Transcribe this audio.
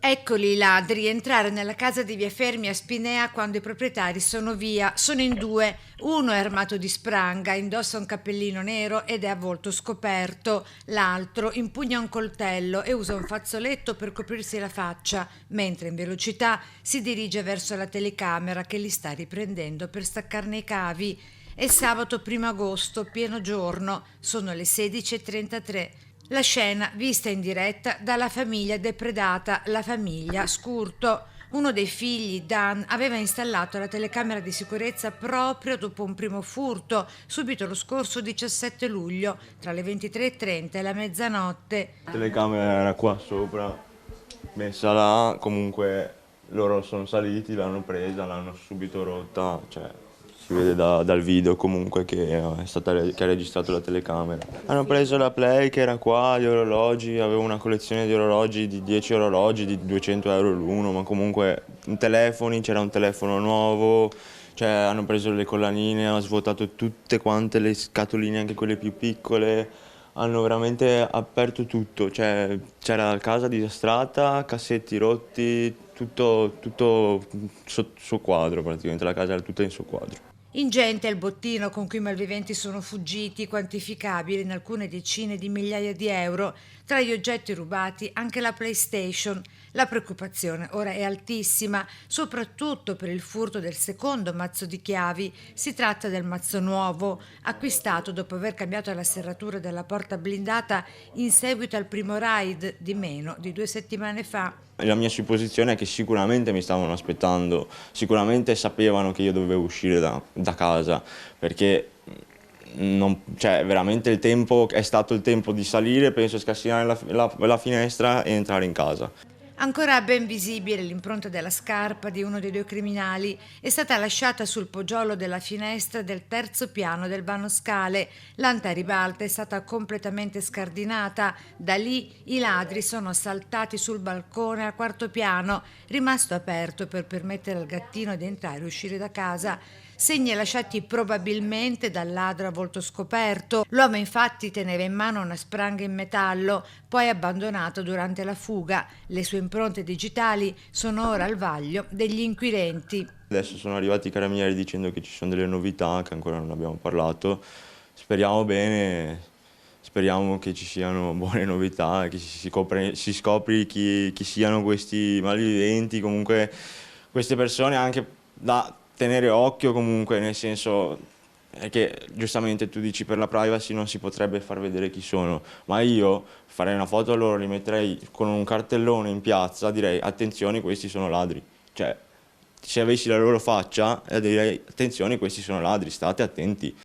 Eccoli i ladri entrare nella casa di via Fermi a Spinea quando i proprietari sono via. Sono in due. Uno è armato di spranga, indossa un cappellino nero ed è a volto scoperto. L'altro impugna un coltello e usa un fazzoletto per coprirsi la faccia, mentre in velocità si dirige verso la telecamera che li sta riprendendo per staccarne i cavi. È sabato 1 agosto, pieno giorno, sono le 16:33. La scena vista in diretta dalla famiglia depredata, la famiglia Scurto. Uno dei figli, Dan, aveva installato la telecamera di sicurezza proprio dopo un primo furto, subito lo scorso 17 luglio, tra le 23:30 e la mezzanotte. La telecamera era qua sopra, messa là, comunque loro sono saliti, l'hanno presa, l'hanno subito rotta, cioè si vede dal video comunque che che ha registrato la telecamera. Hanno preso la Play che era qua, gli orologi, avevo una collezione di orologi, di 10 orologi, di 200 euro l'uno, ma comunque telefoni, c'era un telefono nuovo, cioè hanno preso le collanine, hanno svuotato tutte quante le scatoline, anche quelle più piccole. Hanno veramente aperto tutto, cioè c'era la casa disastrata, cassetti rotti, tutto suo quadro praticamente, la casa era tutta in suo quadro. Ingente è il bottino con cui i malviventi sono fuggiti, quantificabile in alcune decine di migliaia di euro. Tra gli oggetti rubati anche la PlayStation. La preoccupazione ora è altissima, soprattutto per il furto del secondo mazzo di chiavi. Si tratta del mazzo nuovo, acquistato dopo aver cambiato la serratura della porta blindata in seguito al primo raid di meno di 2 settimane fa. La mia supposizione è che sicuramente mi stavano aspettando, sicuramente sapevano che io dovevo uscire da casa, perché cioè, veramente il tempo è stato il tempo di salire, penso scassinare la finestra e entrare in casa. Ancora ben visibile l'impronta della scarpa di uno dei due criminali è stata lasciata sul poggiolo della finestra del terzo piano del vano scale. L'anta ribalta è stata completamente scardinata. Da lì i ladri sono saltati sul balcone al quarto piano, rimasto aperto per permettere al gattino di entrare e uscire da casa. Segni lasciati probabilmente dal ladro a volto scoperto. L'uomo infatti teneva in mano una spranga in metallo, poi abbandonato durante la fuga. Le sue impronte digitali sono ora al vaglio degli inquirenti. Adesso sono arrivati i carabinieri dicendo che ci sono delle novità che ancora non abbiamo parlato. Speriamo bene, speriamo che ci siano buone novità, che si scopri chi siano questi malviventi, comunque queste persone anche da tenere occhio comunque, nel senso che giustamente tu dici per la privacy non si potrebbe far vedere chi sono, ma io farei una foto a loro, li metterei con un cartellone in piazza, direi attenzione questi sono ladri, cioè se avessi la loro faccia direi attenzione questi sono ladri, state attenti.